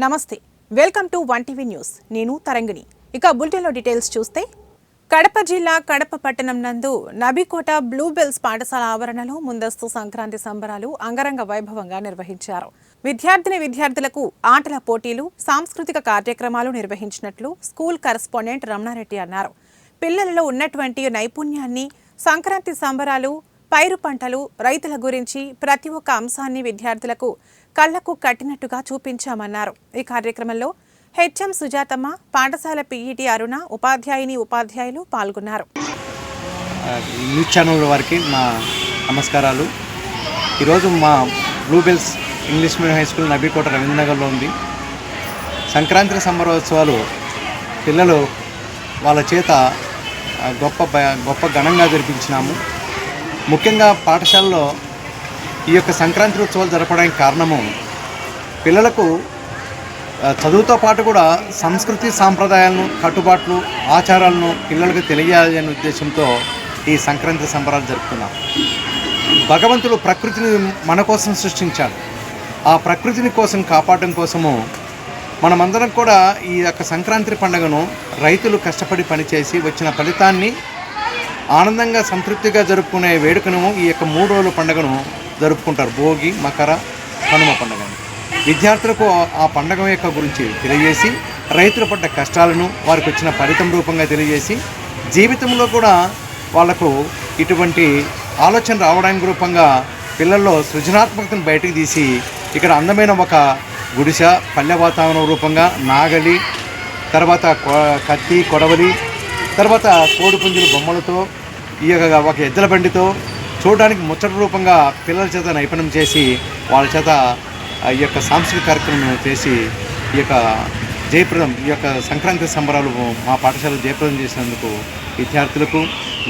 నమస్తే, welcome to one TV news. నేను తరంగిణి. ఇక బులెటిన్లో డీటెయిల్స్ చూస్తే, కడప జిల్లా కడప పట్టణం నందు నబీకోట బ్లూబెల్స్ పాఠశాల ఆవరణలో ముందస్తు సంక్రాంతి సంబరాలు అంగరంగ వైభవంగా నిర్వహించారు. విద్యార్థులకు ఆటల పోటీలు, సాంస్కృతిక కార్యక్రమాలు నిర్వహించినట్లు స్కూల్ కరెస్పాండెంట్ రమణారెడ్డి అన్నారు. పిల్లలలో ఉన్నటువంటి నైపుణ్యాన్ని, సంక్రాంతి సంబరాలు, పైరు పంటలు, రైతుల గురించి ప్రతి ఒక్క అంశాన్ని విద్యార్థులకు కళ్లకు కట్టినట్టుగా చూపించామన్నారు. ఈ కార్యక్రమంలో హెచ్ఎం సుజాతమ్మ, పాఠశాల పీఈటీ అరుణ, ఉపాధ్యాయులు పాల్గొన్నారు. న్యూస్ ఛానల్ వారికి మా నమస్కారాలు. ఈరోజు మా Bluebells English medium high school Nabikota రవీంద్రనగర్లో ఉంది. సంక్రాంతి సంబరోత్సవాలు పిల్లలు వాళ్ళ చేత గొప్ప ఘనంగా జరిపించినాము. ముఖ్యంగా పాఠశాలలో ఈ యొక్క సంక్రాంతి ఉత్సవాలు జరపడానికి కారణము పిల్లలకు చదువుతో పాటు కూడా సంస్కృతి సాంప్రదాయాలను, కట్టుబాట్లు, ఆచారాలను పిల్లలకు తెలియాలనే ఉద్దేశంతో ఈ సంక్రాంతి సంబరాలు జరుపుతున్నాం. భగవంతుడు ప్రకృతిని మన కోసం సృష్టించాడు. ఆ ప్రకృతిని కోసం కాపాడడం కోసము మనమందరం కూడా ఈ యొక్క సంక్రాంతి పండుగను రైతులు కష్టపడి పనిచేసి వచ్చిన ఫలితాన్ని ఆనందంగా సంతృప్తిగా జరుపుకునే వేడుకను ఈ యొక్క 3 రోజుల పండుగను జరుపుకుంటారు. భోగి, మకర, కనుమ పండుగను. విద్యార్థులకు ఆ పండుగ యొక్క గురించి తెలియజేసి, రైతులు పడ్డ కష్టాలను వారికి వచ్చిన ఫలితం రూపంగా తెలియజేసి, జీవితంలో కూడా వాళ్లకు ఇటువంటి ఆలోచన రావడానికి రూపంగా పిల్లల్లో సృజనాత్మకతను బయటకు తీసి ఇక్కడ అందమైన ఒక గుడిసె, పల్లె వాతావరణం రూపంగా నాగలి, తర్వాత కత్తి, కొడవలి, తర్వాత కోడిపుంజుల బొమ్మలతో, ఈ యొక్క ఒక ఎద్దుల బండితో చూడడానికి ముచ్చట రూపంగా పిల్లల చేత నైపుణ్యం చేసి వాళ్ళ చేత ఈ యొక్క సాంస్కృతిక కార్యక్రమం చేసి ఈ యొక్క సంక్రాంతి సంబరాలు మా పాఠశాల జయప్రదం చేసినందుకు విద్యార్థులకు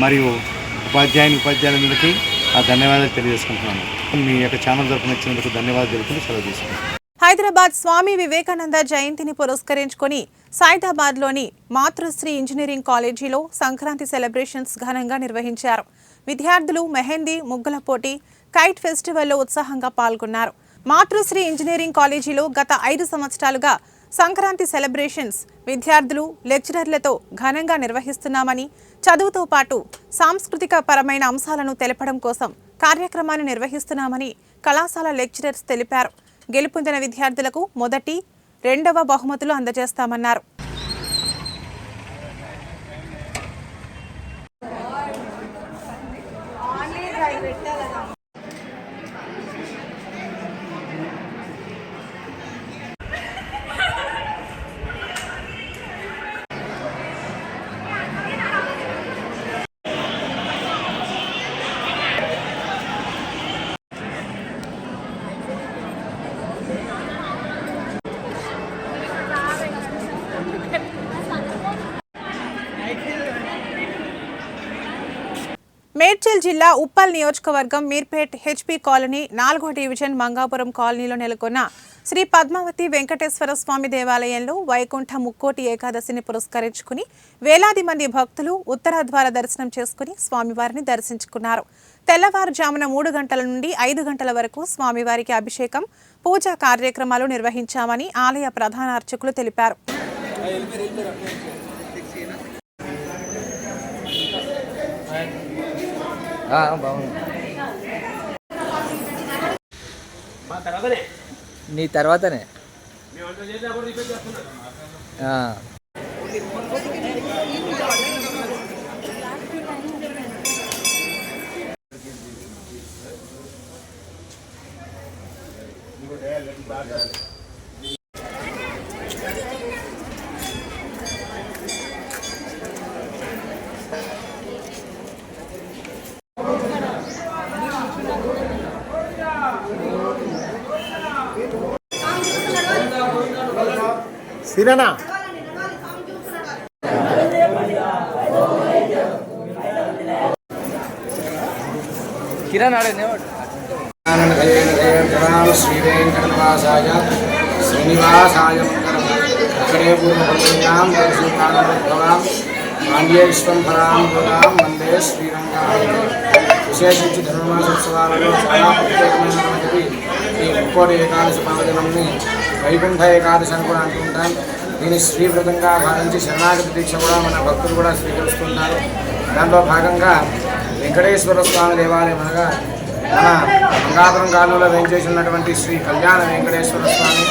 మరియు ఉపాధ్యాయులందరికీ ధన్యవాదాలు తెలియజేసుకుంటున్నాను. మీ యొక్క ఛానల్ జరుపునిచ్చినందుకు ధన్యవాదాలు తెలుపుతూ సెలవు తీసుకుంటున్నాను. హైదరాబాద్ స్వామి వివేకానంద జయంతిని పురస్కరించుకొని సైదాబాద్లోని మాతృశ్రీ ఇంజనీరింగ్ కాలేజీలో సంక్రాంతి సెలబ్రేషన్స్ ఘనంగా నిర్వహించారు. విద్యార్థులు మెహందీ, ముగ్గుల పోటీ, కైట్ ఫెస్టివల్లో ఉత్సాహంగా పాల్గొన్నారు. మాతృశ్రీ ఇంజనీరింగ్ కాలేజీలో గత 5 సంవత్సరాలుగా సంక్రాంతి సెలబ్రేషన్స్ విద్యార్థులు, లెక్చరర్లతో ఘనంగా నిర్వహిస్తున్నామని, చదువుతో పాటు సాంస్కృతిక పరమైన అంశాలను తెలపడం కోసం కార్యక్రమాన్ని నిర్వహిస్తున్నామని కళాశాల లెక్చరర్స్ తెలిపారు. గెలుపొందిన విద్యార్థులకు మొదటి, 2వ బహుమతులు అందజేస్తామన్నారు. మేడ్చల్ జిల్లా ఉప్పల్ నియోజకవర్గం మీర్పేట్ హెచ్పీ కాలనీ 4వ డివిజన్ మంగాపురం కాలనీలో నెలకొన్న శ్రీ పద్మావతి వెంకటేశ్వర స్వామి దేవాలయంలో వైకుంఠ ముక్కోటి ఏకాదశిని పురస్కరించుకుని వేలాది మంది భక్తులు ఉత్తరద్వార దర్శనం చేసుకుని స్వామివారిని దర్శించుకున్నారు. తెల్లవారుజామున 3 గంటల నుండి 5 గంటల వరకు స్వామివారికి అభిషేకం, పూజా కార్యక్రమాలు నిర్వహించామని ఆలయ ప్రధాన అర్చకులు తెలిపారు. నీ తర్వాతనే సిరనా కిరణ్ ఆడే శ్రీవేంకటనివాసాయ శ్రీనివాసాయ అక్కడే పూర్వపంచాం దర్శికాం ఆంధ్యేశ్వం పరాం వందే శ్రీరంగాయ. విశేషించి ధనుర్మాసోత్సవాలలో చాలా ప్రత్యేకమైనటువంటిది ఈ ముక్కోటి ఏకాదశి పర్వదినంని వైకుంఠ ఏకాదశి అని కూడా అంటుంటాం. దీన్ని శ్రీవ్రతంగా భావించి శరణాగతి దీక్ష కూడా మన భక్తులు కూడా స్వీకరిస్తుంటారు. దాంట్లో భాగంగా వెంకటేశ్వర స్వామి దేవాలయం అనగా మన మంగాపురం కాలంలో వేంచేసి ఉన్నటువంటి శ్రీ కళ్యాణ వెంకటేశ్వర స్వామి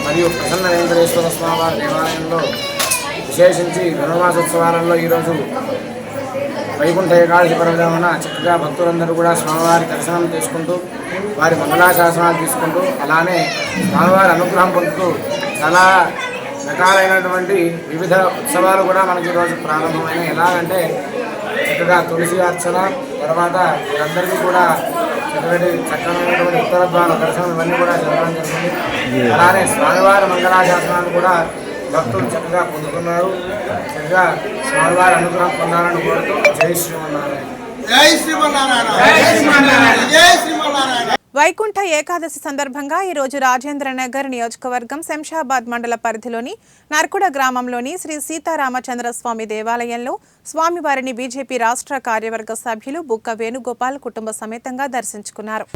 మరియు ప్రసన్న వెంకటేశ్వర స్వామి వారి దేవాలయంలో విశేషించి ధనుర్మాసోత్సవాలలో ఈరోజు వైకుంఠ ఏకాదశి పర్వదినాన చక్కగా భక్తులందరూ కూడా స్వామివారి దర్శనం చేసుకుంటూ వారి మంగళాశాసనాలు తీసుకుంటూ అలానే స్వామివారి అనుగ్రహం పొందుతూ చాలా రకాలైనటువంటి వివిధ ఉత్సవాలు కూడా మనకి ఈరోజు ప్రారంభమైనాయి. ఎలాగంటే చక్కగా తులసి అర్చన, తర్వాత వీరందరికీ కూడా చక్కనైనటువంటి ఉత్తర ద్వార దర్శనం ఇవన్నీ కూడా జరగడం జరిగింది. అలానే స్వామివారి మంగళాశాసనాలు కూడా భక్తులు చక్కగా పొందుతున్నారు. చక్కగా స్వామివారి అనుగ్రహం పొందాలని కోరుతూ జై శ్రీమన్నారాయణ. జై శ్రీమన్నారాయణ. జై శ్రీమన్నారాయణ. జై శ్రీమన్నారాయణ. వైకుంఠ ఏకాదశి సందర్భంగా ఈరోజు రాజేంద్రనగర్ నియోజకవర్గం శంషాబాద్ మండల పరిధిలోని నర్కుడ గ్రామంలోని శ్రీ సీతారామచంద్ర స్వామి దేవాలయంలో స్వామివారిని బీజేపీ రాష్ట్ర కార్యవర్గ సభ్యులు బుక్క వేణుగోపాల్ కుటుంబ సమేతంగా దర్శించుకున్నారు.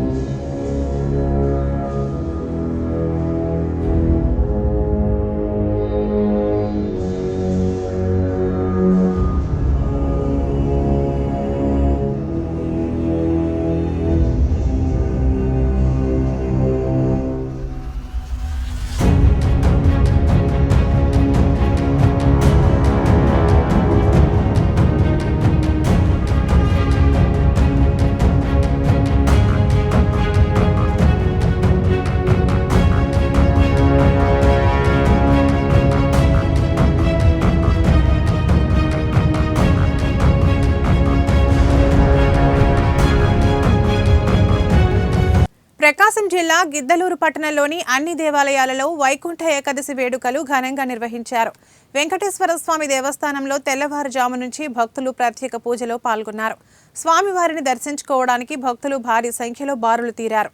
ప్రకాశం జిల్లా గిద్దలూరు పట్టణంలోని అన్ని దేవాలయాలలో వైకుంఠ ఏకాదశి వేడుకలు ఘనంగా నిర్వహించారు. వెంకటేశ్వర స్వామి దేవస్థానంలో తెల్లవారుజాము నుంచి భక్తులు ప్రత్యేక పూజలో పాల్గొన్నారు. స్వామివారిని దర్శించుకోవడానికి భక్తులు భారీ సంఖ్యలో బారులు తీరారు.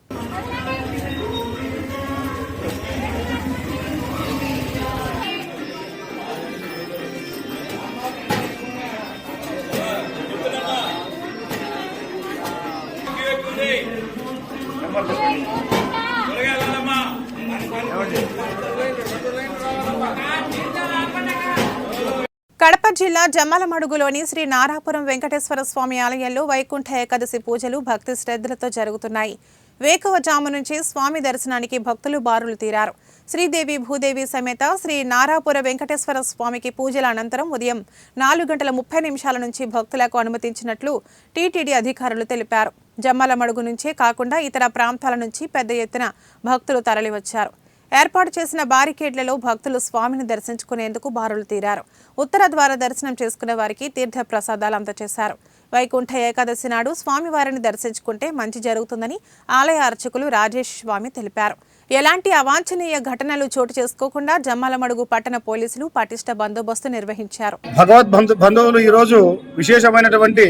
కడప జిల్లా జమ్మలమడుగులోని శ్రీ నారాపురం వెంకటేశ్వర స్వామి ఆలయంలో వైకుంఠ ఏకాదశి పూజలు భక్తి శ్రద్ధలతో జరుగుతున్నాయి. వేకువజాము నుంచి స్వామి దర్శనానికి భక్తులు బారులు తీరారు. శ్రీదేవి భూదేవి సమేత శ్రీ నారాపుర వెంకటేశ్వర స్వామికి పూజల అనంతరం ఉదయం 4:30 నుంచి భక్తులకు అనుమతించినట్లు టీటీడీ అధికారులు తెలిపారు. జమ్మలమడుగు నుంచే కాకుండా ఇతర ప్రాంతాల నుంచి పెద్ద ఎత్తున భక్తులు తరలివచ్చారు. ఏర్పాటు చేసిన బారికేడ్లలో భక్తులు స్వామిని దర్శించుకునేందుకు బారులు తీరారు. ఉత్తర ద్వార దర్శనం చేసుకునే వారికి తీర్థ ప్రసాదాలు అందజేశారు. వైకుంఠ ఏకాదశి నాడు స్వామివారిని దర్శించుకుంటే మంచి జరుగుతుందని ఆలయ అర్చకులు రాజేష్ స్వామి తెలిపారు. ఎలాంటి అవాంఛనీయ ఘటనలు చోటు చేసుకోకుండా జమ్మలమడుగు పట్టణ పోలీసులు పటిష్ట బందోబస్తు నిర్వహించారు. భగవద్ బంధువులు ఈరోజు విశేషమైనటువంటి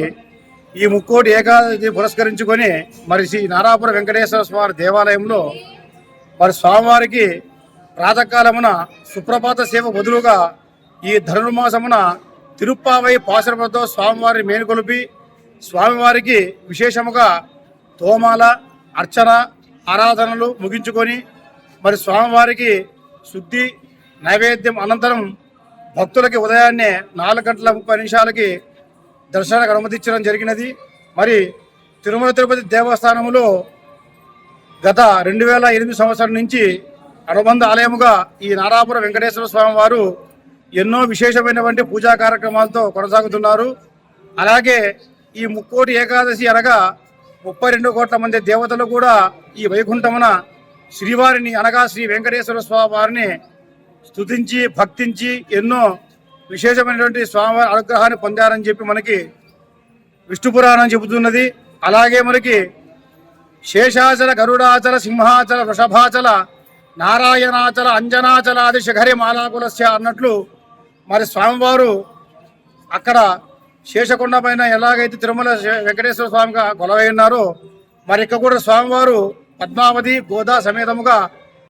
ఈ ముక్కోటి ఏకాదశి పురస్కరించుకొని మరి శ్రీ నారాపుర వెంకటేశ్వర స్వామి దేవాలయంలో మరి స్వామివారికి ప్రాతకాలమున సుప్రభాత సేవ బదులుగా ఈ ధనుర్మాసమున తిరుప్పావై పాశురములతో స్వామివారిని మేలుకొలిపి స్వామివారికి విశేషముగా తోమాల అర్చన ఆరాధనలు ముగించుకొని మరి స్వామివారికి శుద్ధి నైవేద్యం అనంతరం భక్తులకి ఉదయాన్నే 4:30 దర్శనానికి అనుమతించడం జరిగినది. మరి తిరుమల తిరుపతి దేవస్థానంలో గత 2008 సంవత్సరం నుంచి అనుబంధ ఆలయముగా ఈ నారాపుర వెంకటేశ్వర స్వామి వారు ఎన్నో విశేషమైనటువంటి పూజా కార్యక్రమాలతో కొనసాగుతున్నారు. అలాగే ఈ ముక్కోటి ఏకాదశి అనగా 32 కోట్ల మంది దేవతలు కూడా ఈ వైకుంఠమున శ్రీవారిని అనగా శ్రీ వెంకటేశ్వర స్వామి వారిని స్తుతించి భక్తించి ఎన్నో విశేషమైనటువంటి స్వామివారి అనుగ్రహాన్ని పొందారని చెప్పి మనకి విష్ణు పురాణం చెబుతున్నది. అలాగే మనకి శేషాచల గరుడాచల సింహాచల వృషభాచల నారాయణాచల అంజనాచలాది శిఖరి మాలాకులస్య అన్నట్లు మరి స్వామివారు అక్కడ శేషకొండ పైన ఎలాగైతే తిరుమల వెంకటేశ్వర స్వామిగా కొలవై ఉన్నారో మరి ఇక్కడ కూడా స్వామివారు పద్మావతి గోదా సమేతముగా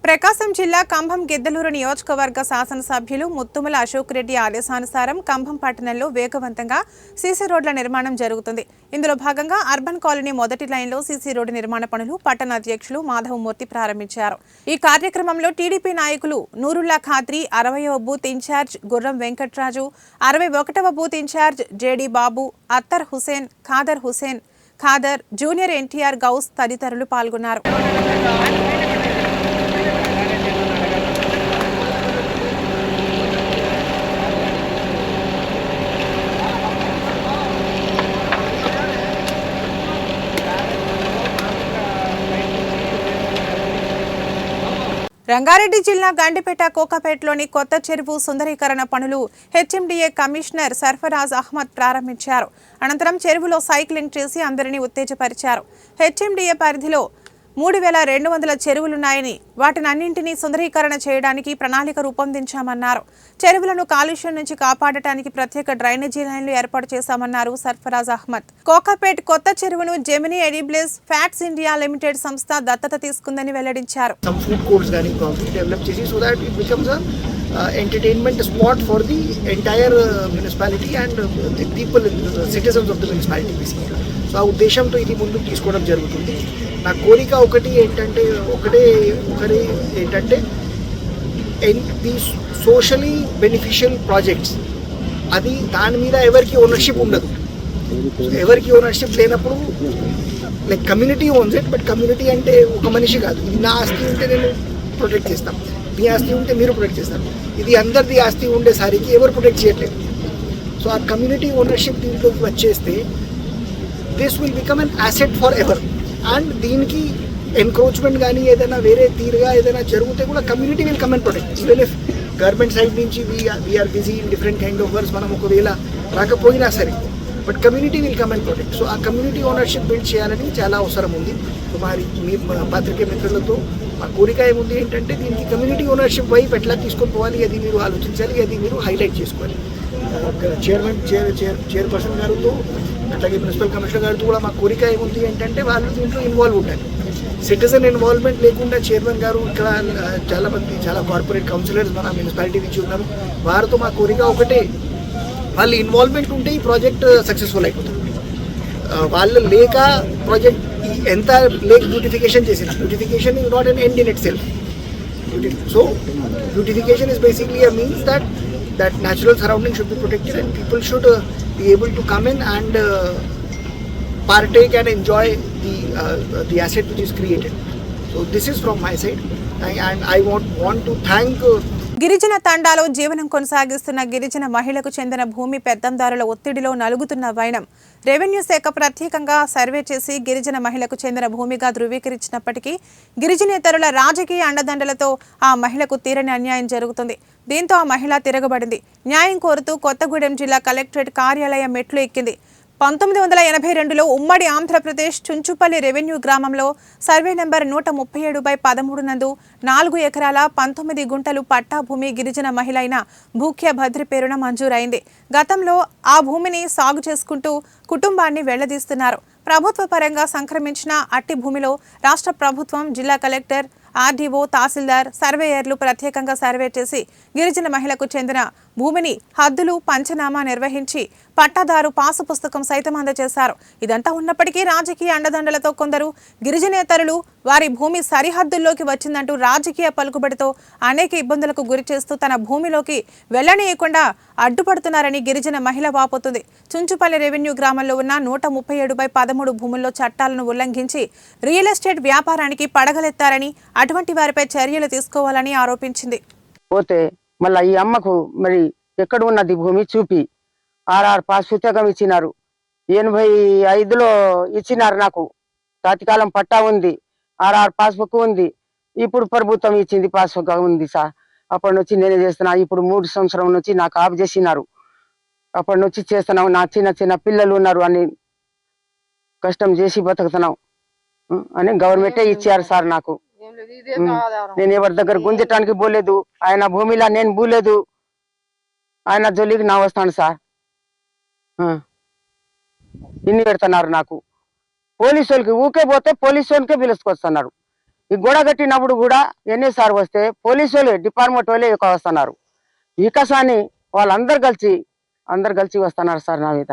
ప్రకాశం జిల్లా కంభం గిద్దలూరు నియోజకవర్గ శాసనసభ్యులు ముత్తుమల అశోక్ రెడ్డి ఆదేశానుసారం కంభం పట్టణంలో వేగవంతంగా సీసీ రోడ్ల నిర్మాణం జరుగుతుంది. ఇందులో భాగంగా అర్బన్ కాలనీ మొదటి లైన్లో సీసీ రోడ్డు నిర్మాణ పనులు పట్టణ అధ్యక్షులు మాధవమూర్తి ప్రారంభించారు. ఈ కార్యక్రమంలో టీడీపీ నాయకులు నూరుల్లా ఖాద్రి, 60వ బూత్ ఇన్ఛార్జ్ గుర్రం వెంకట్రాజు, 61వ బూత్ ఇన్ఛార్జ్ జేడి బాబు, అత్తర్ హుసేన్, ఖాదర్, జూనియర్ ఎన్టీఆర్ గౌస్ తదితరులు పాల్గొన్నారు. రంగారెడ్డి జిల్లా గండిపేట కోకాపేటలోని కొత్త చెరువు సుందరీకరణ పనులు హెచ్ఎండిఏ కమిషనర్ సర్ఫరాజ్ అహ్మద్ ప్రారంభించారు. అనంతరం చెరువులో సైక్లింగ్ చేసి అందరినీ ఉత్తేజపరిచారు. హెచ్ఎండిఏ పరిధిలో 3200 చెరువులున్నాయని వాటినన్నింటినీ సుందరీకరణ చేయడానికి ప్రణాళిక రూపొందించామన్నారు. చెరువులను కాలుష్యం నుంచి కాపాడటానికి ప్రత్యేక డ్రైనేజీ లైన్లు ఏర్పాటు చేశామన్నారు సర్ఫరాజ్ అహ్మద్. కోకాపేట్ కొత్త చెరువును జెమినీ ఎడిబ్లెస్ ఫ్యాట్స్ ఇండియా లిమిటెడ్ సంస్థ దత్తత తీసుకుందని వెల్లడించారు. Entertainment spot for the entire municipality and the people, citizens of the municipality basically. So ఆ ఉద్దేశంతో ఇది ముందుకు తీసుకోవడం జరుగుతుంది. నా కోరిక ఒకటి ఏంటంటే ది సోషలీ బెనిఫిషియల్ ప్రాజెక్ట్స్, అది దాని మీద ఎవరికి ఓనర్షిప్ ఉండదు. ఎవరికి ఓనర్షిప్ లేనప్పుడు like community owns it, but community అంటే ఒక మనిషి కాదు. ఇది నా ఆస్తి ఉంటే నేను ప్రొటెక్ట్ చేస్తాం, మీ ఆస్తి ఉంటే మీరు ప్రొటెక్ట్ చేస్తారు. ఇది అందరిది ఆస్తి ఉండేసరికి ఎవరు ప్రొటెక్ట్ చేయట్లేదు. సో ఆ కమ్యూనిటీ ఓనర్షిప్ దీంట్లోకి వచ్చేస్తే this will become an asset forever. And దీనికి ఎన్క్రోచ్మెంట్ కానీ ఏదైనా వేరే తీరుగా ఏదైనా జరిగితే కూడా community will come and protect. Even if government side నుంచి we're busy in different kind of works, మనం ఒకవేళ రాకపోయినా సరే, but community will come and protect. So ఆ కమ్యూనిటీ ఓనర్షిప్ బిల్డ్ చేయాలని చాలా అవసరం ఉంది. సో మీ పత్రికే మిత్రులతో మా కోరిక ఏముంది ఏంటంటే దీనికి కమ్యూనిటీ ఓనర్షిప్ వైపు ఎట్లా తీసుకొని పోవాలి, అది మీరు ఆలోచించాలి, అది మీరు హైలైట్ చేసుకోవాలి. చైర్పర్సన్ గారితో అట్లాగే మున్సిపల్ కమిషనర్ గారితో కూడా మా కోరిక ఏముంది ఏంటంటే వాళ్ళు దీంట్లో ఇన్వాల్వ్ ఉండాలి. సిటిజన్ ఇన్వాల్వ్మెంట్ లేకుండా చైర్మన్ గారు ఇక్కడ చాలా కార్పొరేట్ కౌన్సిలర్స్ మన మున్సిపాలిటీ నుంచి ఉన్నారు. వారితో మా కోరిక ఒకటే, వాళ్ళ ఇన్వాల్వ్మెంట్ ఉంటే ఈ ప్రాజెక్ట్ సక్సెస్ఫుల్ అయిపోతుంది. వాళ్ళు లేక ప్రాజెక్ట్ ఎంత లేక్ బ్యూటిఫికేషన్ చేసిన, beautification is not an end in itself. So beautification is basically a means that natural surroundings should be protected and people should be able to come in and partake and enjoy the asset which is created. So this is from my side, and I want to thank గిరిజన తండాలో జీవనం కొనసాగిస్తున్న గిరిజన మహిళకు చెందిన భూమి పెద్దందారుల ఒత్తిడిలో నలుగుతున్న వైనం రెవెన్యూ శాఖ ప్రత్యేకంగా సర్వే చేసి గిరిజన మహిళకు చెందిన భూమిగా ధృవీకరించినప్పటికీ గిరిజనేతరుల రాజకీయ అండదండలతో ఆ మహిళకు తీరని అన్యాయం జరుగుతుంది. దీంతో ఆ మహిళ తిరగబడింది. న్యాయం కోరుతూ కొత్తగూడెం జిల్లా కలెక్టరేట్ కార్యాలయం మెట్లు ఎక్కింది. 1982లో ఉమ్మడి ఆంధ్రప్రదేశ్ చుంచుపల్లి రెవెన్యూ గ్రామంలో సర్వే నెంబర్ 137/13 నందు 4 ఎకరాల 19 గుంటలు పట్టా భూమి గిరిజన మహిళ అయిన భూక్య భద్రి పేరున మంజూరైంది. గతంలో ఆ భూమిని సాగు చేసుకుంటూ కుటుంబాన్ని వెళ్లదీస్తున్నారు. ప్రభుత్వ పరంగా సంక్రమించిన అట్టి భూమిలో రాష్ట్ర ప్రభుత్వం, జిల్లా కలెక్టర్, ఆర్డీఓ, తహసీల్దార్, సర్వేయర్లు ప్రత్యేకంగా సర్వే చేసి గిరిజన మహిళకు చెందిన భూమిని హద్దులు పంచనామా నిర్వహించి పట్టాదారు పాసు పుస్తకం సైతం అందజేశారు. ఇదంతా ఉన్నప్పటికీ రాజకీయ అండదండలతో కొందరు గిరిజనేతరులు వారి భూమి సరిహద్దుల్లోకి వచ్చిందంటూ రాజకీయ పలుకుబడితో అనేక ఇబ్బందులకు గురి చేస్తూ తన భూమిలోకి వెళ్లనీయకుండా అడ్డుపడుతున్నారని గిరిజన మహిళ వాపోతుంది. చుంచుపల్లి రెవెన్యూ గ్రామంలో ఉన్న 137/13 భూముల్లో చట్టాలను ఉల్లంఘించి రియల్ ఎస్టేట్ వ్యాపారానికి పడగలెత్తారని, అటువంటి వారిపై చర్యలు తీసుకోవాలని ఆరోపించింది. పోతే మళ్ళీ ఈ అమ్మకు మరి ఎక్కడ ఉన్నది భూమి చూపి ఆర్ఆర్ పాస్ పుస్తకం ఇచ్చినారు. 85లో ఇచ్చినారు. నాకు తాత్కాలం పట్టా ఉంది, ఆర్ఆర్ పాస్బుక్ ఉంది. ఇప్పుడు ప్రభుత్వం ఇచ్చింది పాస్బుక్ ఉంది సార్. అప్పటి నుంచి నేనే చేస్తున్నా. ఇప్పుడు 3 సంవత్సరం నుంచి నాకు ఆఫ్ చేసినారు. అప్పటి నుంచి చేస్తున్నాం. నా చిన్న పిల్లలు ఉన్నారు అని కష్టం చేసి బతుకుతున్నాం అని గవర్నమెంటే ఇచ్చారు సార్ నాకు. నేను ఎవరి దగ్గర గుంజటానికి పోలేదు. ఆయన భూమిలా నేను పోలేదు. ఆయన జోలికి నా వస్తాను సార్. ఇన్ని పెడుతున్నారు నాకు. పోలీసు వాళ్ళకి ఊకే పోతే పోలీసు వాళ్ళకే పిలుచుకొస్తున్నారు. ఈ గోడ కట్టినప్పుడు కూడా ఎన్నిసార్లు వస్తే పోలీసు వాళ్ళే డిపార్ట్మెంట్ వాళ్ళే ఎక్కువ వస్తున్నారు. వికాసాన్ని వాళ్ళందరు కలిసి వస్తున్నారు సార్ నా మీద.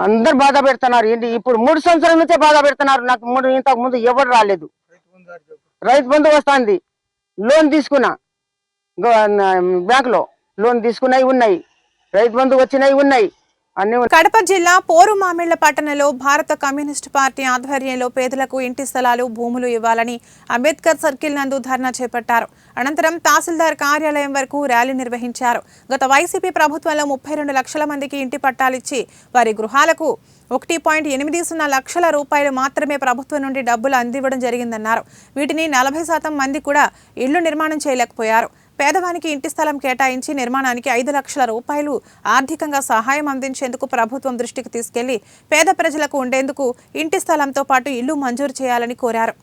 అందరు బాధ పెడుతున్నారు. ఏంటి ఇప్పుడు 3 సంవత్సరాల నుంచే బాధ పెడుతున్నారు. నాకు ఇంతకు ముందు ఎవరు రాలేదు. రైతు బంధు వస్తుంది, లోన్ తీసుకున్నా, బ్యాంక్ లో లోన్ తీసుకున్నవి ఉన్నాయి, రైతు బంధు వచ్చినవి ఉన్నాయి. కడప జిల్లా పోరుమామిళ్ల పట్టణంలో భారత కమ్యూనిస్టు పార్టీ ఆధ్వర్యంలో పేదలకు ఇంటి స్థలాలు, భూములు ఇవ్వాలని అంబేద్కర్ సర్కిల్ నందు ధర్నా చేపట్టారు. అనంతరం తహసీల్దార్ కార్యాలయం వరకు ర్యాలీ నిర్వహించారు. గత వైసీపీ ప్రభుత్వంలో 32 లక్షల మందికి ఇంటి పట్టాలిచ్చి వారి గృహాలకు 1.80 లక్షల రూపాయలు మాత్రమే ప్రభుత్వం నుండి డబ్బులు అందివ్వడం జరిగిందన్నారు. వీటిని 40% మంది కూడా ఇళ్లు నిర్మాణం చేయలేకపోయారు. పేదవానికి ఇంటి స్థలం కేటాయించి నిర్మాణానికి 5 లక్షల రూపాయలు ఆర్థికంగా సహాయం అందించేందుకు ప్రభుత్వం దృష్టికి తీసుకెళ్లి పేద ప్రజలకు ఉండేందుకు ఇంటి స్థలంతో పాటు ఇల్లు మంజూరు చేయాలని కోరారు.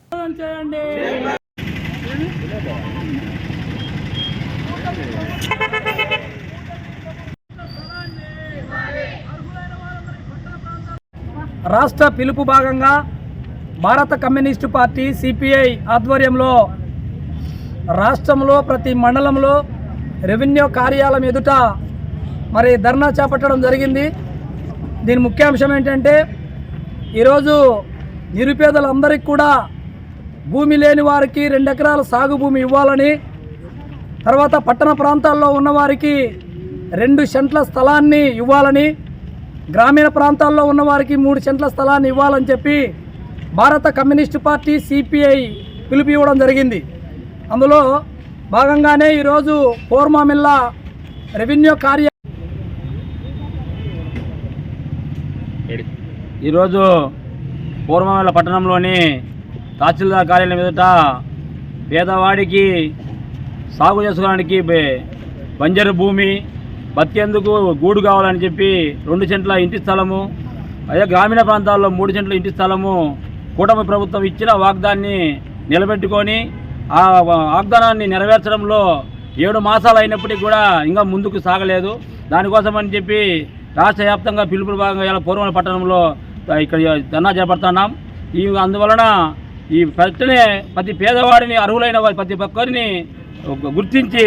రాష్ట్ర పిలుపు భాగంగా భారత కమ్యూనిస్టు పార్టీ సిపిఐ ఆధ్వర్యంలో రాష్ట్రంలో ప్రతి మండలంలో రెవెన్యూ కార్యాలయం ఎదుట మరి ధర్నా చేపట్టడం జరిగింది. దీని ముఖ్యాంశం ఏంటంటే ఈరోజు నిరుపేదలందరికీ కూడా భూమి లేని వారికి 2 ఎకరాల సాగు భూమి ఇవ్వాలని, తర్వాత పట్టణ ప్రాంతాల్లో ఉన్నవారికి 2 సెంట్ల స్థలాన్ని ఇవ్వాలని, గ్రామీణ ప్రాంతాల్లో ఉన్నవారికి 3 సెంట్ల స్థలాన్ని ఇవ్వాలని చెప్పి భారత కమ్యూనిస్టు పార్టీ సిపిఐ పిలుపు ఇవ్వడం జరిగింది. అందులో భాగంగానే ఈరోజు పోరుమామిళ్ల రెవెన్యూ ఈరోజు పోరుమామిళ్ల పట్టణంలోని తహసీల్దార్ కార్యాలయం ఎదుట పేదవాడికి సాగు చేసుకోవడానికి బంజరు భూమి, బతికేందుకు గూడు కావాలని చెప్పి 2 సెంట్ల ఇంటి స్థలము, అదే గ్రామీణ ప్రాంతాల్లో 3 సెంట్ల ఇంటి స్థలము కూటమి ప్రభుత్వం ఇచ్చిన వాగ్దాన్ని నిలబెట్టుకొని ఆ వాగ్దానాన్ని నెరవేర్చడంలో 7 మాసాలు అయినప్పటికీ కూడా ఇంకా ముందుకు సాగలేదు. దానికోసం అని చెప్పి రాష్ట్ర వ్యాప్తంగా పిలుపుల భాగంగా ఇలా పోరుమామిళ్ల పట్టణంలో ఇక్కడ ధర్నా చేపడుతున్నాం. అందువలన ఈ ప్రతి పేదవాడిని, అర్హులైన ప్రతి ఒక్కరిని గుర్తించి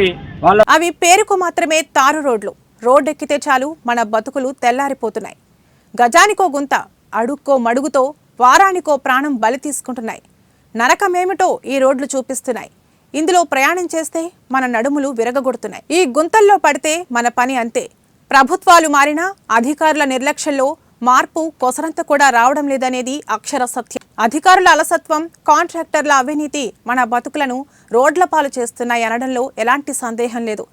అవి పేరుకు మాత్రమే తారు రోడ్లు. రోడ్డెక్కితే చాలు మన బతుకులు తెల్లారిపోతున్నాయి. గజానికో గుంత, అడుక్కో మడుగుతో వారానికో ప్రాణం బలి తీసుకుంటున్నాయి. నరకమేమిటో ఈ రోడ్లు చూపిస్తున్నాయి. ఇందులో ప్రయాణం చేస్తే మన నడుములు విరగగొడుతున్నాయి. ఈ గుంతల్లో పడితే మన పని అంతే. ప్రభుత్వాలు మారినా అధికారుల నిర్లక్ష్యంలో మార్పు కొసరంత కూడా రావడం లేదనేది అక్షర సత్యం. అధికారుల అలసత్వం, కాంట్రాక్టర్ల అవినీతి మన బతుకులను రోడ్ల పాలు చేస్తున్నాయి అనడంలో ఎలాంటి సందేహం లేదు.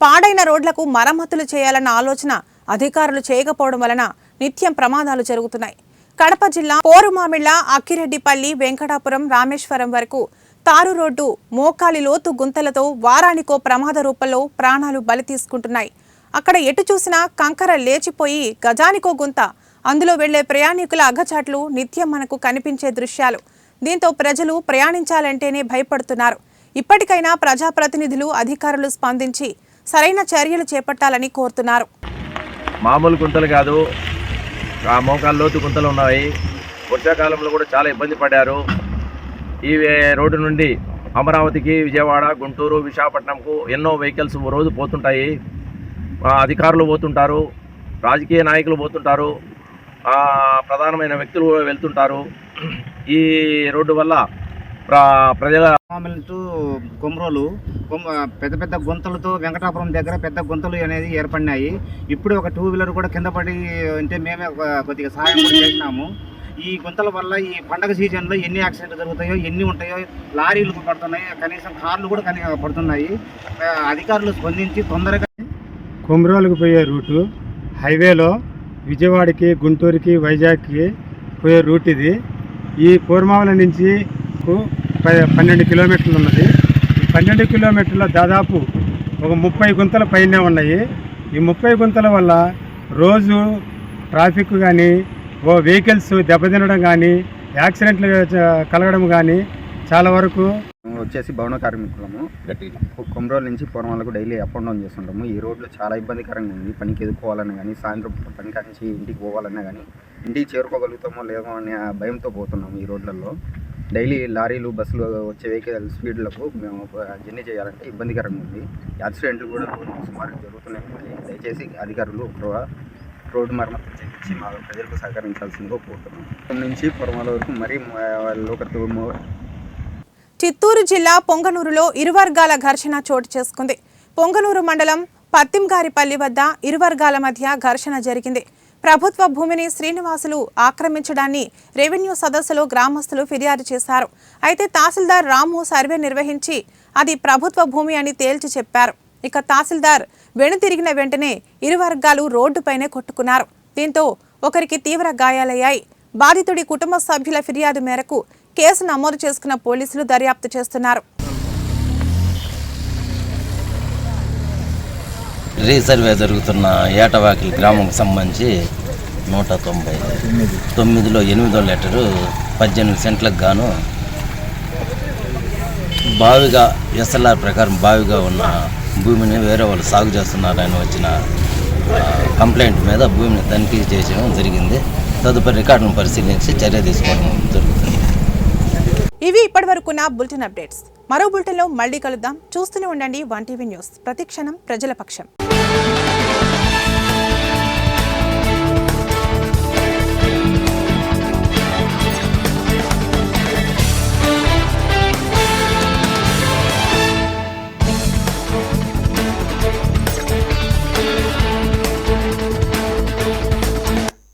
పాడైన రోడ్లకు మరమ్మతులు చేయాలన్న ఆలోచన అధికారులు చేయకపోవడం వలన నిత్యం ప్రమాదాలు జరుగుతున్నాయి. కడప జిల్లా పోరుమామిళ్ల, అక్కిరెడ్డిపల్లి, వెంకటాపురం, రామేశ్వరం వరకు తారు రోడ్డు మోకాలి లోతు గుంతలతో వారానికో ప్రమాద రూపంలో ప్రాణాలు బలి తీసుకుంటున్నాయి. అక్కడ ఎటు చూసినా కంకర లేచిపోయి గజానికో గుంత, అందులో వెళ్లే ప్రయాణికుల అగచాట్లు నిత్యం మనకు కనిపించే దృశ్యాలు. దీంతో ప్రజలు ప్రయాణించాలంటేనే భయపడుతున్నారు. ఇప్పటికైనా ప్రజాప్రతినిధులు, అధికారులు స్పందించి సరైన చర్యలు చేపట్టాలని కోరుతున్నారు. మామూలు గుంతలు కాదు, ఆ మోకాళ్ళ లోతు గుంతలు ఉన్నాయి. వర్షాకాలంలో కూడా చాలా ఇబ్బంది పడ్డారు. ఈ రోడ్డు నుండి అమరావతికి, విజయవాడ, గుంటూరు, విశాఖపట్నంకు ఎన్నో వెహికల్స్ రోజు పోతుంటాయి. అధికారులు పోతుంటారు, రాజకీయ నాయకులు పోతుంటారు, ప్రధానమైన వ్యక్తులు వెళ్తుంటారు. ఈ రోడ్డు వల్ల ప్రజల టు కొమ్రోలు పెద్ద పెద్ద గుంతలతో వెంకటాపురం దగ్గర పెద్ద గుంతలు అనేది ఏర్పడినాయి. ఇప్పుడు ఒక 2 వీలర్ కూడా కింద పడి అంటే మేమే కొద్దిగా సహాయం కూడా చేసినాము. ఈ గుంతల వల్ల ఈ పండగ సీజన్లో ఎన్ని యాక్సిడెంట్లు జరుగుతాయో, ఎన్ని ఉంటాయో, లారీలు పడుతున్నాయి, కనీసం కార్లు కూడా పడుతున్నాయి. అధికారులు స్పందించి తొందరగా కొమ్రోలుకు పోయే రూటు హైవేలో విజయవాడకి, గుంటూరుకి, వైజాగ్కి పోయే రూట్ ఇది. ఈ పోరుమామిళ్ల నుంచి 12 కిలోమీటర్లు ఉన్నది. ఈ 12 కిలోమీటర్ల దాదాపు ఒక 30 గుంతల పైనే ఉన్నాయి. ఈ 30 గుంతల వల్ల రోజు ట్రాఫిక్ కానీ, వెహికల్స్ దెబ్బతినడం కానీ, యాక్సిడెంట్లు కలగడం కానీ చాలా వరకు వచ్చేసి భవన కార్మికులము. కొమరోలు నుంచి పూర్వాలకు డైలీ అప్ అండ్ డౌన్ చేస్తుంటాము. ఈ రోడ్లో చాలా ఇబ్బందికరంగా ఉంది. పనికి ఎదుర్కోవాలన్నా కానీ, సాయంత్రం పని నుంచి ఇంటికి పోవాలన్నా కానీ, ఇంటికి చేరుకోగలుగుతామో లేదో అనే భయంతో పోతున్నాము. ఈ రోడ్లలో డైలీ లారీలు, బస్సులు వచ్చే వెహికల్ స్పీడ్లకు మేము జర్నీ చేయాలంటే ఇబ్బందికరంగా ఉంది. యాక్సిడెంట్లు కూడా సుమారు జరుగుతూనే ఉన్నాయి. దయచేసి అధికారులు రోడ్డు మరమ్మతు చేయించి మా ప్రజలకు సహకరించాల్సిందిగా కోరుతున్నాం. నుంచి పొరమాల వరకు మరీ లోకత్తు. చిత్తూరు జిల్లా పొంగనూరులో ఇరు వర్గాల ఘర్షణ చోటు చేసుకుంది. పొంగనూరు మండలం పత్తింగారిపల్లి వద్ద ఇరు వర్గాల మధ్య ఘర్షణ జరిగింది. ప్రభుత్వ భూమిని శ్రీనివాసులు ఆక్రమించడాన్ని రెవెన్యూ సదస్సులో గ్రామస్తులు ఫిర్యాదు చేశారు. అయితే తహసీల్దార్ రాము సర్వే నిర్వహించి అది ప్రభుత్వ భూమి అని తేల్చి చెప్పారు. ఇక తహసీల్దార్ వెనుతిరిగిన వెంటనే ఇరు వర్గాలు రోడ్డుపైనే కొట్టుకున్నారు. దీంతో ఒకరికి తీవ్ర గాయాలయ్యాయి. బాధితుడి కుటుంబ సభ్యుల ఫిర్యాదు మేరకు కేసు నమోదు చేసుకున్న పోలీసులు దర్యాప్తు చేస్తున్నారు. రీసర్వే జరుగుతున్న ఏటవాకిలి గ్రామంకి సంబంధించి 199లో 8వ లెటరు 18 సెంట్లకు గాను బావిగా ఎస్ఎల్ఆర్ ప్రకారం బావిగా ఉన్న భూమిని వేరే వాళ్ళు సాగు చేస్తున్నారని వచ్చిన కంప్లైంట్ మీద భూమిని తనిఖీ చేయడం జరిగింది. తదుపరి రికార్డును పరిశీలించి చర్య తీసుకోవడం జరుగుతుంది. ఇవి ఇప్పటివరకున్న బులెటిన్ అప్డేట్స్. మరో బులెటిన్లో మళ్ళీ కలుద్దాం. చూస్తూనే ఉండండి 1TV న్యూస్. ప్రతిక్షణం ప్రజల పక్షం.